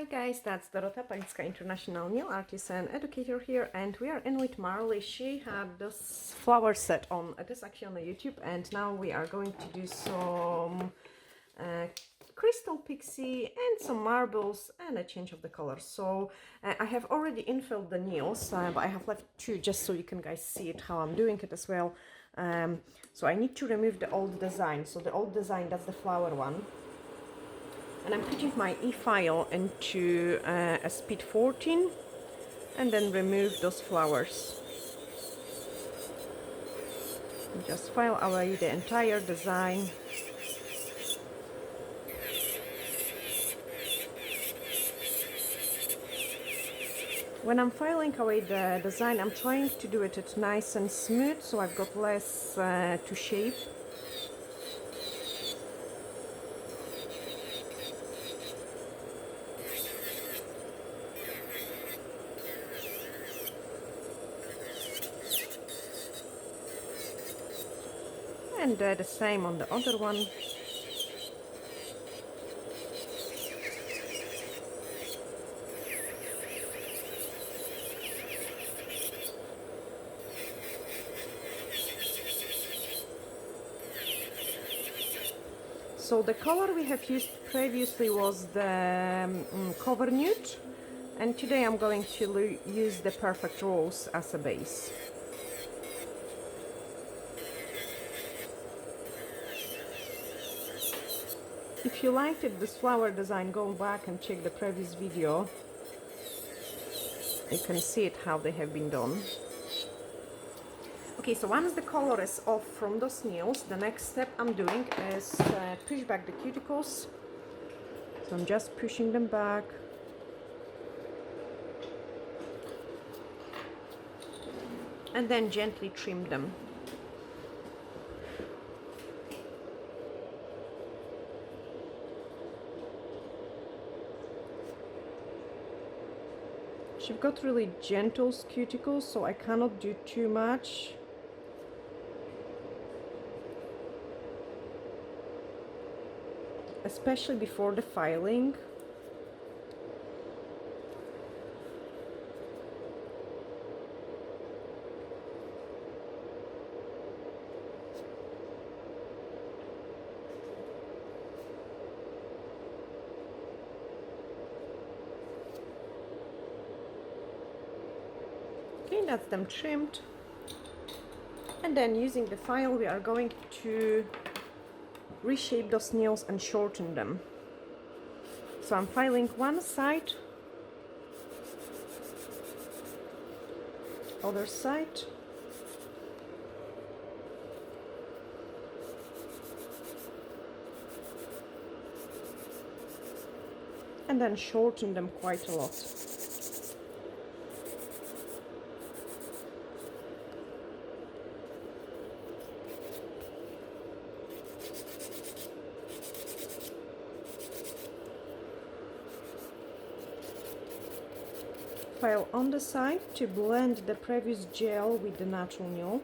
Hi guys, that's Dorota Palicka, International Nail Artist and Educator here, and we are in with Marley. She had this flower set on, it is actually on the YouTube, and now we are going to do some crystal pixie and some marbles and a change of the color. So I have already infilled the nails, but I have left two just so you can guys see it how I'm doing it as well. So I need to remove the old design. So the old design, that's the flower one. And I'm putting my e-file into a speed 14 and then remove those flowers. And just file away the entire design. When I'm filing away the design, I'm trying to do it nice and smooth so I've got less to shape. And the same on the other one. So the color we have used previously was the cover nude, and today I'm going to use the perfect rose as a base. If you liked this flower design, go back and check the previous video. You can see it how they have been done. Okay, so once the color is off from those nails, the next step I'm doing is push back the cuticles. So I'm just pushing them back. And then gently trim them. She's got really gentle cuticles, so I cannot do too much. Especially before the filing. Okay, that's them trimmed. And then using the file, we are going to reshape those nails and shorten them. So I'm filing one side, other side, and then shorten them quite a lot. File on the side to blend the previous gel with the natural nail.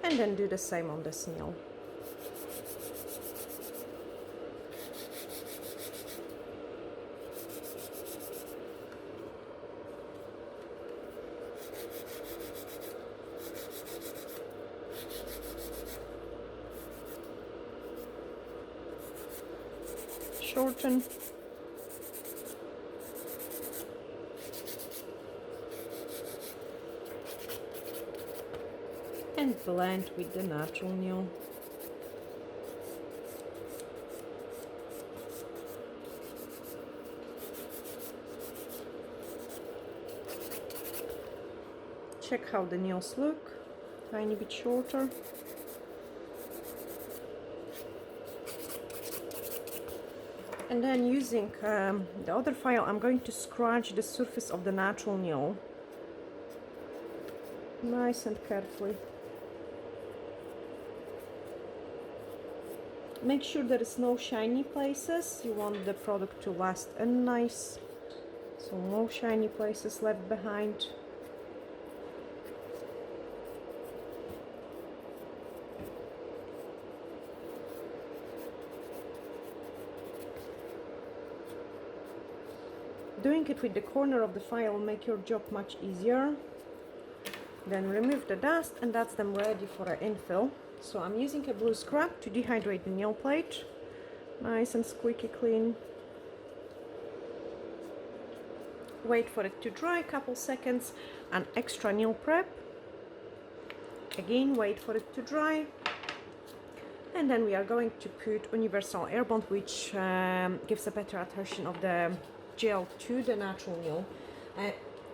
And then do the same on this nail. Shorten. And blend with the natural nail. Check how the nails look, tiny bit shorter. And then using the other file, I'm going to scratch the surface of the natural nail. Nice and carefully. Make sure there is no shiny places. You want the product to last and nice. So no shiny places left behind. doing it with the corner of the file will make your job much easier. Then remove the dust, and that's them ready for an infill. So I'm using a blue scrub to dehydrate the nail plate. Nice and squeaky clean. Wait for it to dry a couple seconds. An extra nail prep. Again, wait for it to dry. And then we are going to put universal air bond, which gives a better adhesion of the gel to the natural nail.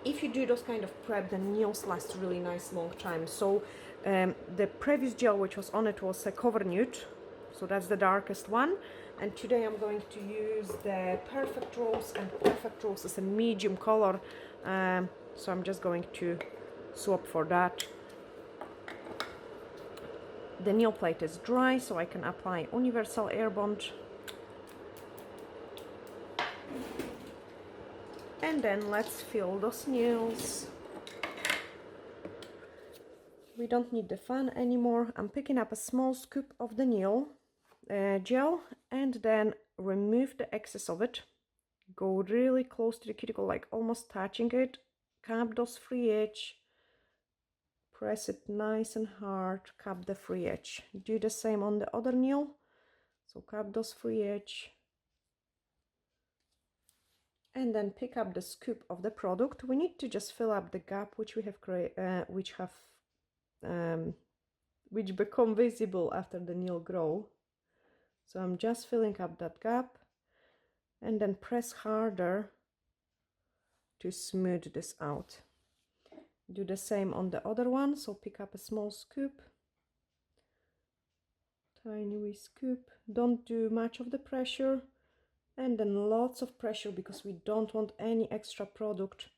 If you do those kind of prep, the nails last really nice long time. So the previous gel which was on it was a Cover Nude, so that's the darkest one. And today I'm going to use the Perfect Rose, and Perfect Rose is a medium color. So I'm just going to swap for that. The nail plate is dry, so I can apply universal air bond. And then let's fill those nails. We don't need the fan anymore. I'm picking up a small scoop of the nail gel and then remove the excess of it. Go really close to the cuticle, like almost touching it. Cap those free edge. Press it nice and hard. Cap the free edge. Do the same on the other nail. So cap those free edge. And then pick up the scoop of the product. We need to just fill up the gap which we have which become visible after the nail grow. So I'm just filling up that gap, and then press harder to smooth this out. Do the same on the other one. So pick up a small scoop, tiny wee scoop. Don't do much of the pressure. And then lots of pressure, because we don't want any extra product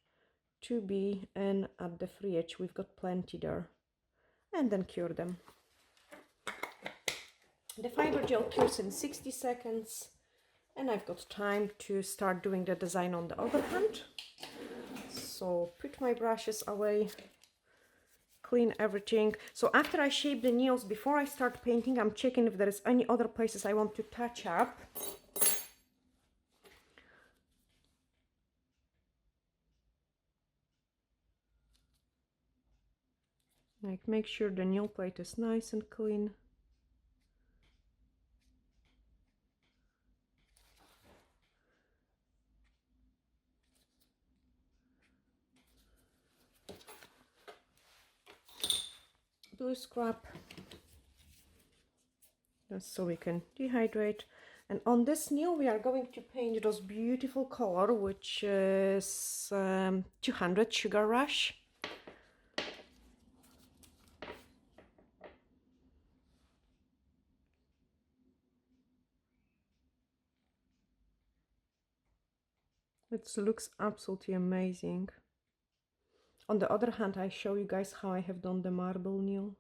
to be in at the free edge. We've got plenty there. And then cure them. The fiber gel cures in 60 seconds. And I've got time to start doing the design on the other hand. So put my brushes away. Clean everything. So after I shape the nails, before I start painting, I'm checking if there is any other places I want to touch up. Like, make sure the nail plate is nice and clean. Blue scrub, just so we can dehydrate. And on this nail we are going to paint those beautiful color, which is 200 Sugar Rush. It looks absolutely amazing. On the other hand, I show you guys how I have done the marble nail.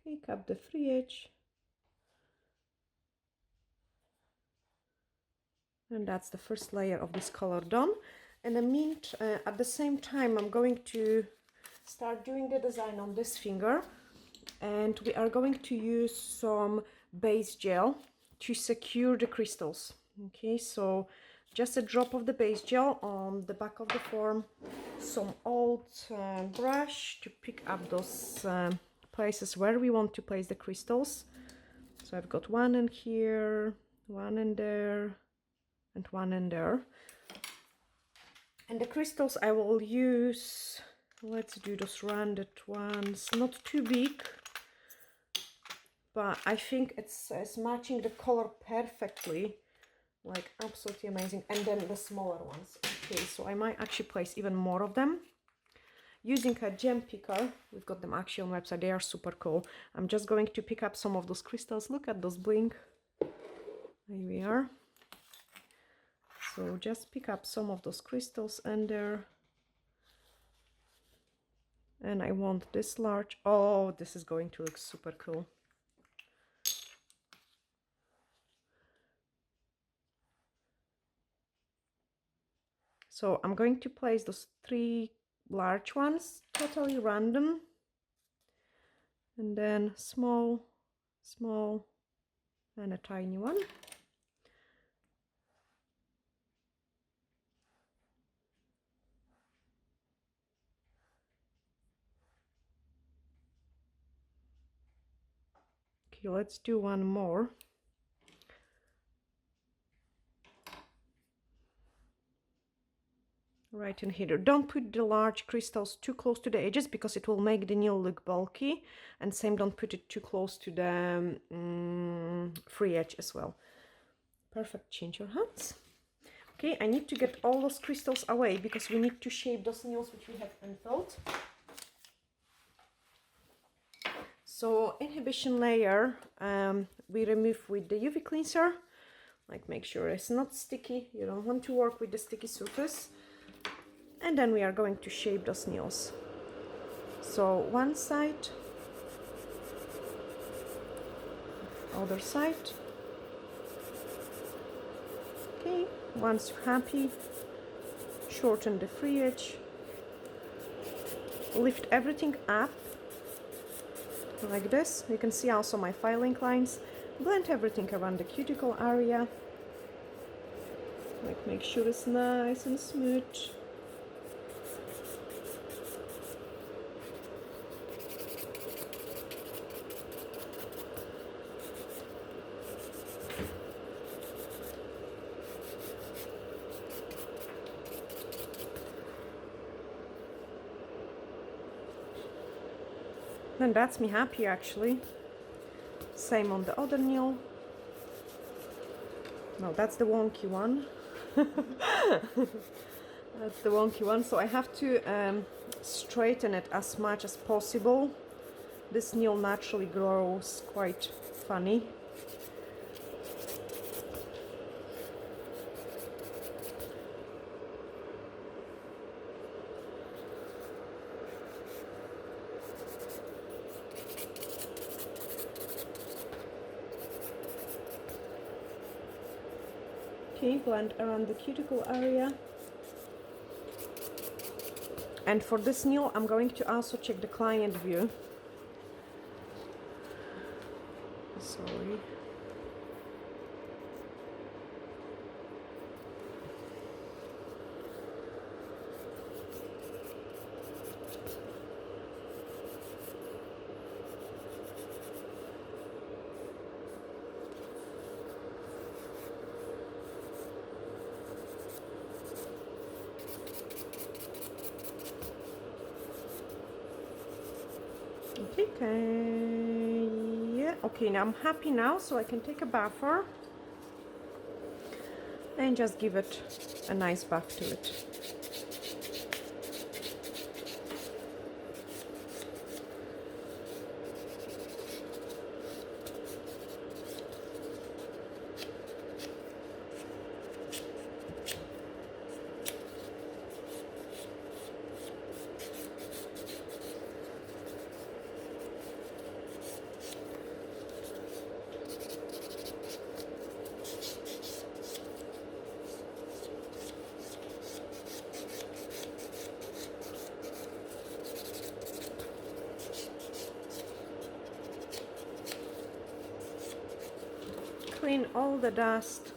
Pick up the free edge. And that's the first layer of this color done. And at the same time, I'm going to start doing the design on this finger. And we are going to use some base gel to secure the crystals. Okay, so just a drop of the base gel on the back of the form, some old brush to pick up those places where we want to place the crystals. So I've got one in here, one in there, and one in there. And the crystals I will use, let's do those rounded ones, not too big, but I think it's matching the color perfectly, like absolutely amazing. And then the smaller ones. Okay, so I might actually place even more of them. Using a gem picker, we've got them actually on the website, they are super cool. I'm just going to pick up some of those crystals. Look at those blink. There we are. So just pick up some of those crystals in there. And I want this large. Oh, this is going to look super cool. So I'm going to place those 3 large ones, totally random. and then small, small, and a tiny one. Okay, let's do one more. Right in here. Don't put the large crystals too close to the edges because it will make the nail look bulky, and same, don't put it too close to the free edge as well. Perfect. Change your hands. Okay, I need to get all those crystals away because we need to shape those nails which we have infilled. So inhibition layer we remove with the UV cleanser, like make sure it's not sticky. You don't want to work with the sticky surface. And then we are going to shape those nails. So one side, other side. Okay, once you're happy, shorten the free edge, lift everything up like this. You can see also my filing lines. Blend everything around the cuticle area, like make sure it's nice and smooth. And that's me happy actually. Same on the other nail. No, that's the wonky one. That's the wonky one. So I have to straighten it as much as possible. This nail naturally grows quite funny. Okay, blend around the cuticle area. And for this nail, I'm going to also check the client view. Sorry. Okay, yeah, okay, now I'm happy now, so I can take a buffer and just give it a nice buff to it. Clean all the dust.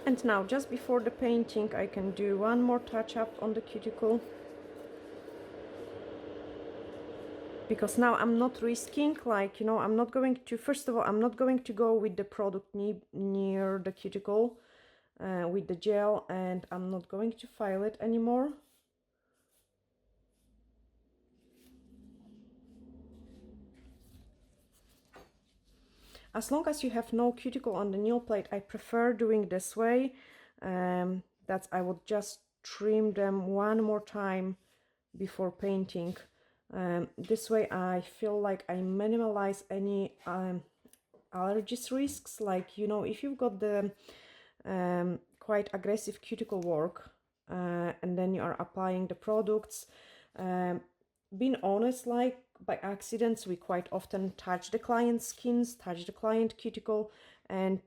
And now, just before the painting, I can do one more touch up on the cuticle. Because now I'm not risking, like, you know, I'm not going to, first of all, I'm not going to go with the product near the cuticle with the gel, and I'm not going to file it anymore. As long as you have no cuticle on the nail plate, I prefer doing this way. That's, I would just trim them one more time before painting. This way I feel like I minimize any allergies risks. Like, you know, if you've got the quite aggressive cuticle work and then you are applying the products, being honest, like by accidents, we quite often touch the client's skins, touch the client cuticle, and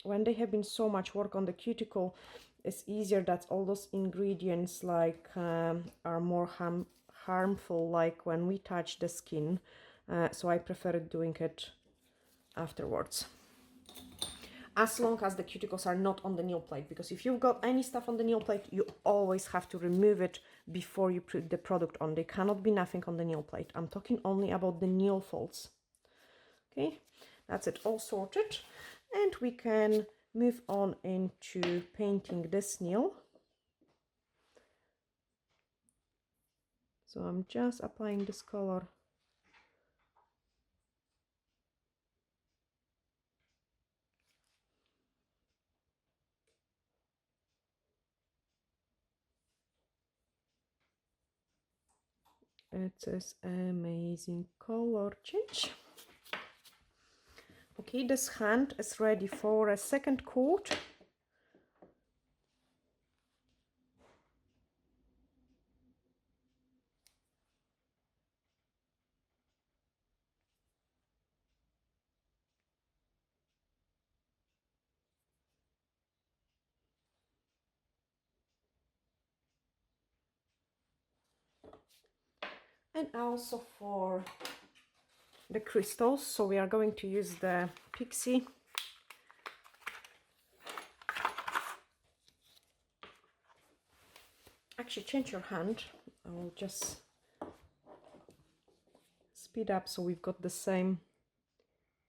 when they have been so much work on the cuticle, it's easier that all those ingredients like are more harmful like when we touch the skin, so I prefer doing it afterwards, as long as the cuticles are not on the nail plate, because if you've got any stuff on the nail plate, you always have to remove it before you put the product on. There cannot be nothing on the nail plate. I'm talking only about the nail folds. Okay, that's it, all sorted, and we can move on into painting this nail. So I'm just applying this color It is amazing color change. Okay, this hand is ready for a second coat. And also for the crystals, so we are going to use the Pixie. Actually, change your hand. I will just speed up so we've got the same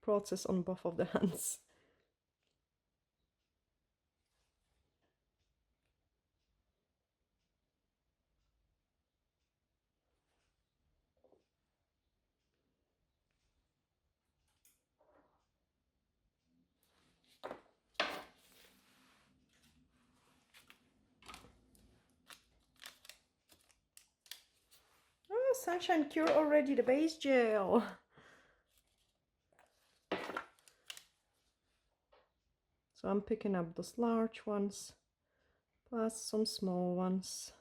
process on both of the hands. Oh, Sunshine Cure already the base gel. So I'm picking up those large ones plus some small ones.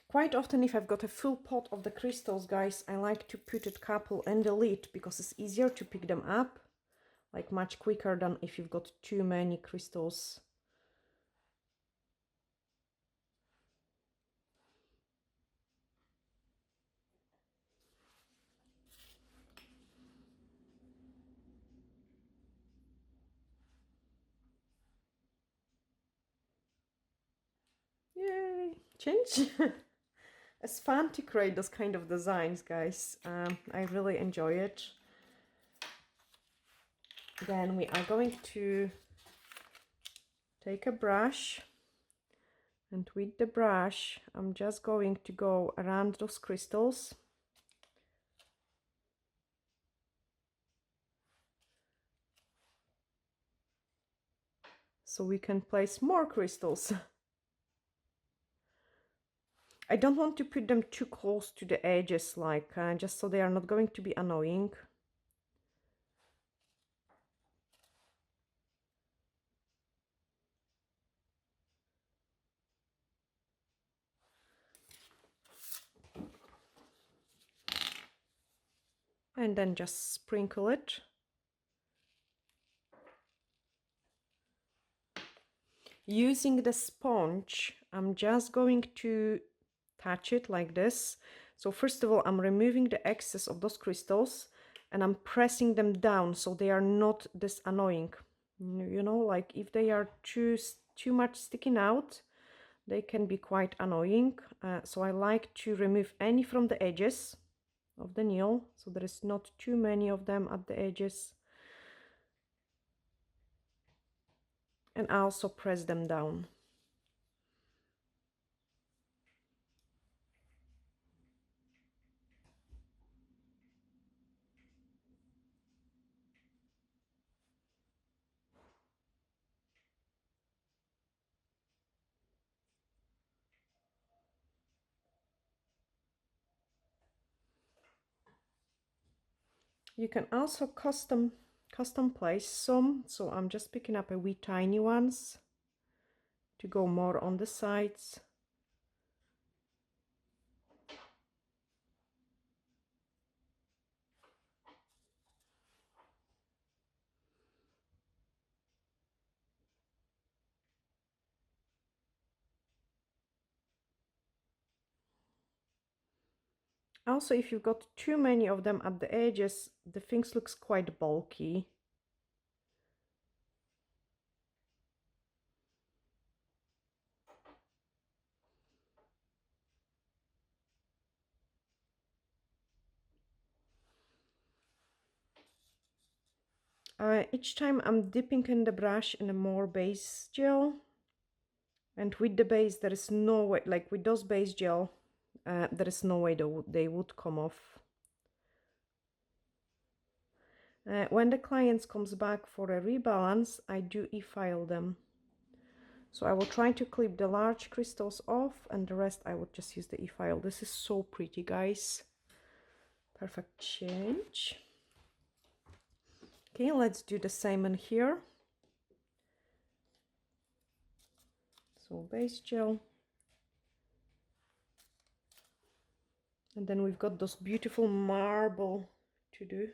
Quite often, if I've got a full pot of the crystals, guys, I like to put a couple in the lid because it's easier to pick them up, like much quicker than if you've got too many crystals. Yay! Change! It's fun to create those kind of designs, guys. I really enjoy it. Then we are going to take a brush, and with the brush I'm just going to go around those crystals. So we can place more crystals. I don't want to put them too close to the edges, like just so they are not going to be annoying. And then just sprinkle it. Using the sponge, I'm just going to touch it like this. So first of all, I'm removing the excess of those crystals and I'm pressing them down so they are not this annoying. You know, like if they are too much sticking out, they can be quite annoying. So I like to remove any from the edges of the nail, so there is not too many of them at the edges. And I also press them down. You can also custom place some, so I'm just picking up a wee tiny ones to go more on the sides. Also, if you've got too many of them at the edges, the things looks quite bulky. Each time I'm dipping in the brush in a more base gel, and with the base there is no way, like with those base gel, there is no way they would come off. When the clients comes back for a rebalance, I do e-file them. So I will try to clip the large crystals off, and the rest I would just use the e-file. This is so pretty, guys. Perfect change. Okay, let's do the same in here. So base gel. And then we've got those beautiful marble to do.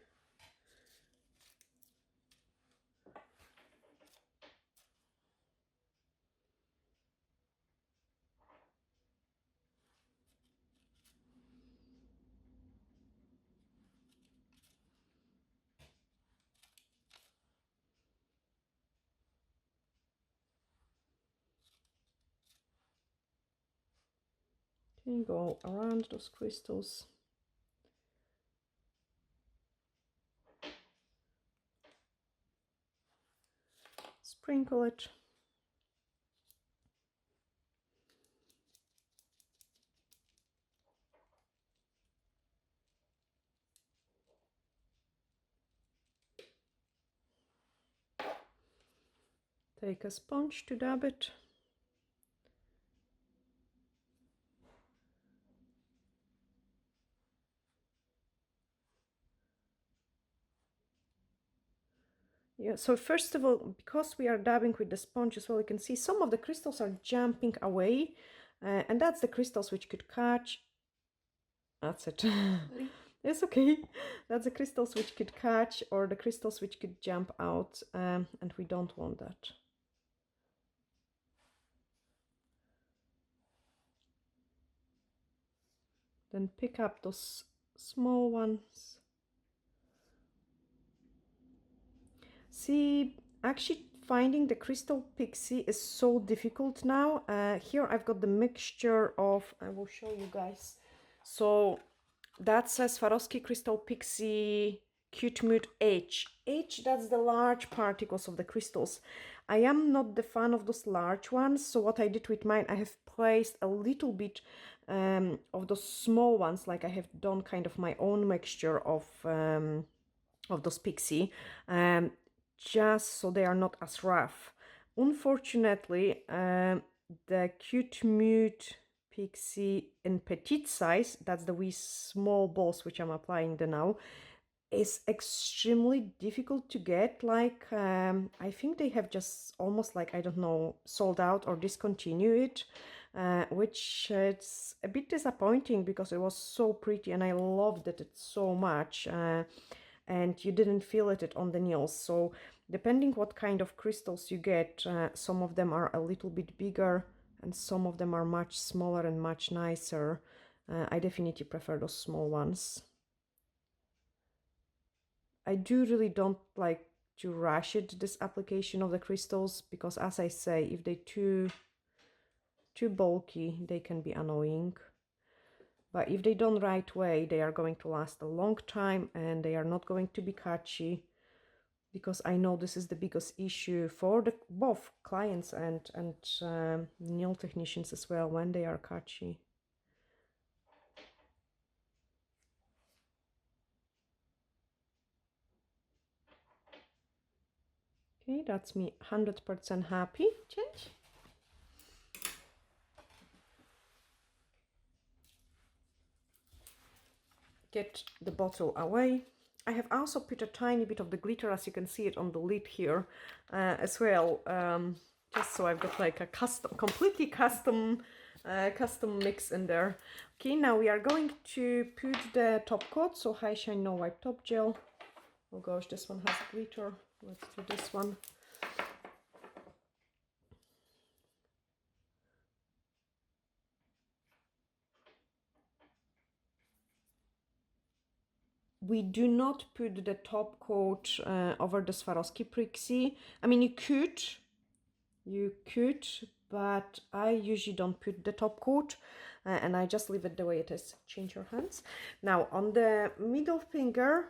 Okay, go around those crystals. Sprinkle it. Take a sponge to dab it. Yeah, so first of all, because we are dabbing with the sponge as well, you can see some of the crystals are jumping away, and that's the crystals which could catch. That's it. It's okay. That's the crystals which could catch, or the crystals which could jump out, and we don't want that. Then pick up those small ones. See, actually finding the crystal pixie is so difficult now. Here I've got the mixture of, I will show you guys. So that says Swarovski Crystal Pixie Cute Mood H. H, that's the large particles of the crystals. I am not the fan of those large ones, so what I did with mine, I have placed a little bit of those small ones, like I have done kind of my own mixture of those Pixie, just so they are not as rough. Unfortunately, the Cute Mood Pixie in petite size, that's the wee small balls which I'm applying the now, is extremely difficult to get. Like I think they have just almost, like, I don't know, sold out or discontinued it, which it's a bit disappointing because it was so pretty and I loved it so much, and you didn't feel it on the nails. So depending what kind of crystals you get, some of them are a little bit bigger and some of them are much smaller and much nicer. I definitely prefer those small ones. I do really don't like to rush it, this application of the crystals, because as I say, if they're too bulky, they can be annoying. But if they done right way, they are going to last a long time and they are not going to be catchy, because I know this is the biggest issue for the both clients and nail technicians as well, when they are catchy. Okay, that's me 100% happy. Change. Get the bottle away. I have also put a tiny bit of the glitter, as you can see it on the lid here, as well, just so I've got like a custom, completely custom mix in there. Okay, now we are going to put the top coat, so High Shine No Wipe Top Gel. Oh gosh, this one has glitter. Let's do this one. we do not put the top coat over the Swarovski Pixie. I mean, you could, but I usually don't put the top coat, and I just leave it the way it is. Change your hands. Now on the middle finger,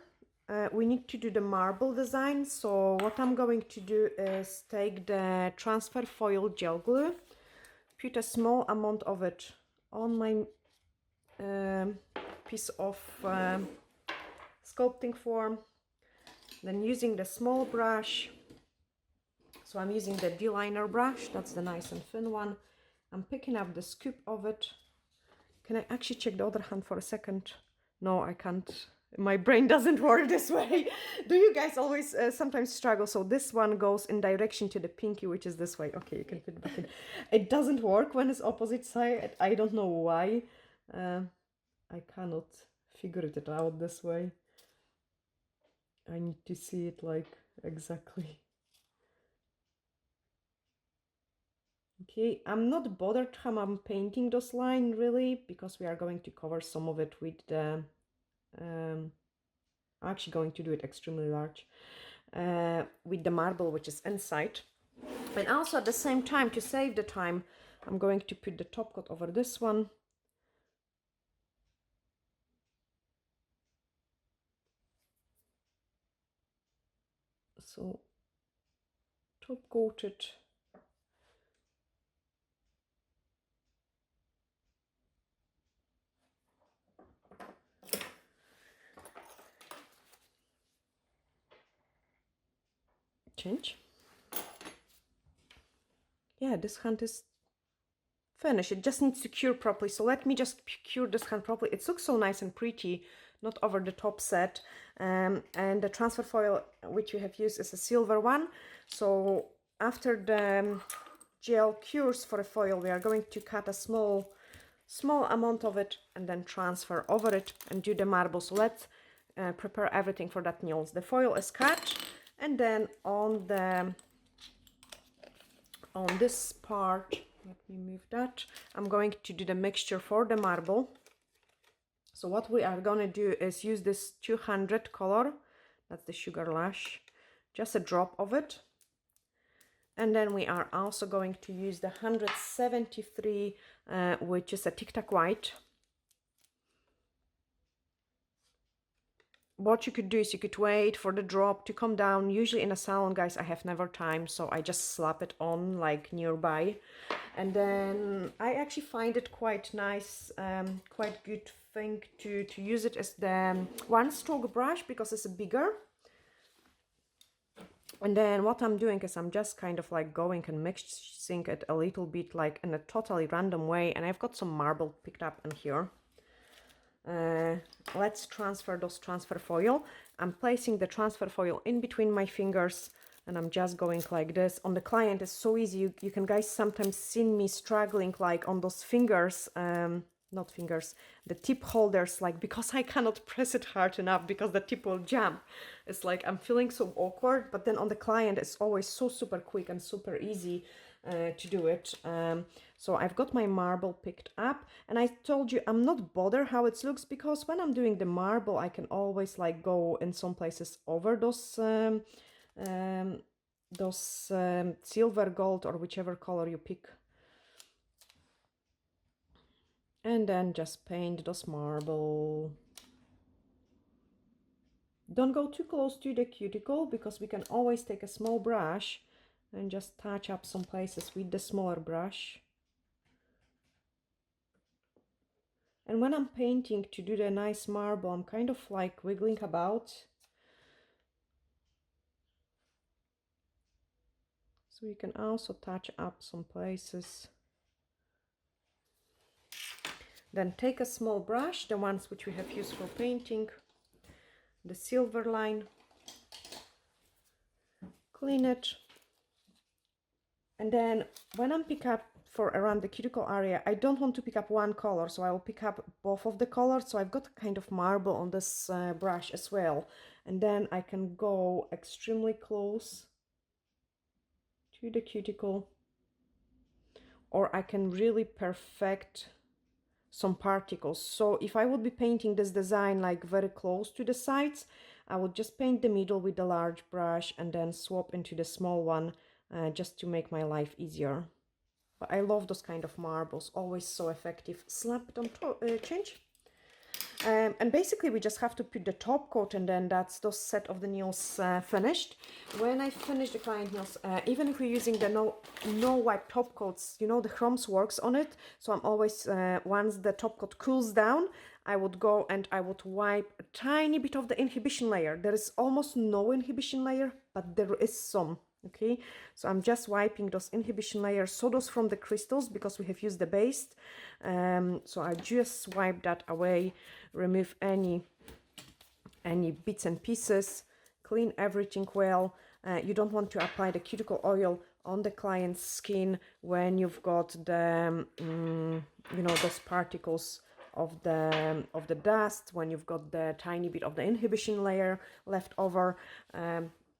we need to do the marble design. So what I'm going to do is take the transfer foil gel glue, put a small amount of it on my piece of sculpting form, then using the small brush. So I'm using the D-liner brush, that's the nice and thin one. I'm picking up the scoop of it. Can I actually check the other hand for a second? No, I can't. My brain doesn't work this way. Do you guys always sometimes struggle? So this one goes in direction to the pinky, which is this way. Okay, you can put it back in. It doesn't work when it's opposite side. I don't know why. I cannot figure it out this way. I need to see it like exactly. Okay, I'm not bothered how I'm painting those lines really, because we are going to cover some of it with the I'm actually going to do it extremely large with the marble, which is inside. And also at the same time, to save the time, I'm going to put the top coat over this one. So top coated. Change. Yeah, this hand is finished. It just needs to cure properly. So let me just cure this hand properly. It looks so nice and pretty, not over the top set. And the transfer foil which we have used is a silver one. So after the gel cures for a foil, we are going to cut a small amount of it and then transfer over it and do the marble. So let's prepare everything for that nails. The foil is cut, and then on this part, let me move that, I'm going to do the mixture for the marble. So what we are going to do is use this 200 color, that's the Sugar Lash, just a drop of it. And then we are also going to use the 173, which is a Tic Tac White. What you could do is you could wait for the drop to come down. Usually in a salon, guys, I have never time, so I just slap it on like nearby. And then I actually find it quite nice, quite good thing to use it as the one stroke brush, because it's bigger. And then what I'm doing is I'm just kind of like going and mixing it a little bit like in a totally random way. And I've got some marble picked up in here. Let's transfer those transfer foil. I'm placing the transfer foil in between my fingers, and I'm just going like this. On the client it's so easy. You can guys sometimes see me struggling like on those fingers, not fingers, the tip holders, like because I cannot press it hard enough because the tip will jump. It's like I'm feeling so awkward, but then on the client it's always so super quick and super easy to do it. So I've got my marble picked up, and I told you I'm not bothered how it looks, because when I'm doing the marble I can always like go in some places over those silver, gold, or whichever color you pick, and then just paint those marble. Don't go too close to the cuticle, because we can always take a small brush and just touch up some places with the smaller brush. And when I'm painting to do the nice marble, I'm kind of like wiggling about. So you can also touch up some places. Then take a small brush, the ones which we have used for painting, the silver line, clean it. And then when I'm pick up for around the cuticle area, I don't want to pick up one color, so I will pick up both of the colors. So I've got kind of marble on this brush as well. And then I can go extremely close to the cuticle, or I can really perfect some particles. So if I would be painting this design like very close to the sides, I would just paint the middle with the large brush and then swap into the small one, just to make my life easier. But I love those kind of marbles, always so effective. Slap it on top, change. And basically we just have to put the top coat, and then that's the set of the nails finished. When I finish the client nails, even if we're using the no wipe top coats, you know, the chrome works on it. So I'm always, once the top coat cools down, I would go and I would wipe a tiny bit of the inhibition layer. There is almost no inhibition layer, but there is some. Okay, so I'm just wiping those inhibition layers, so those from the crystals, because we have used the base. So I just wipe that away, remove any bits and pieces, clean everything well. You don't want to apply the cuticle oil on the client's skin when you've got the you know, those particles of the dust, when you've got the tiny bit of the inhibition layer left over.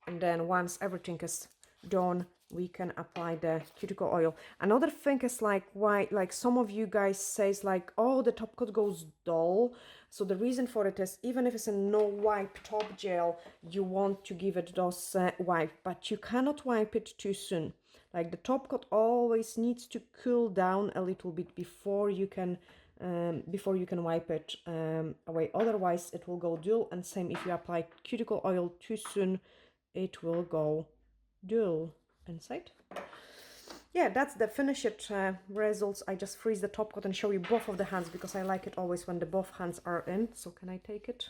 And then once everything is done, we can apply the cuticle oil. Another thing is like why, like some of you guys says like, oh, the top coat goes dull. So the reason for it is, even if it's a no wipe top gel, you want to give it those wipe, but you cannot wipe it too soon. Like the top coat always needs to cool down a little bit before you can wipe it away. Otherwise it will go dull, and same if you apply cuticle oil too soon, it will go dull inside. Yeah, that's the finished results. I just freeze the top coat and show you both of the hands, because I like it always when the both hands are in. So can I take it?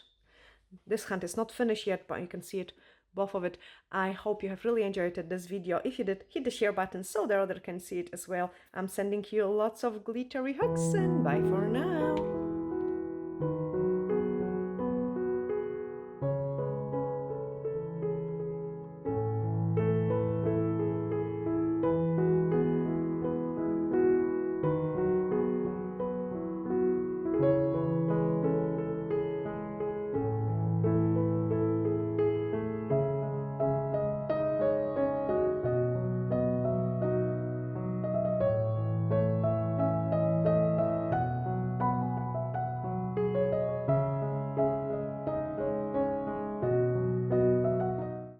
This hand is not finished yet, but you can see it, both of it. I hope you have really enjoyed this video. If you did, hit the share button so the other can see it as well. I'm sending you lots of glittery hugs, and bye for now.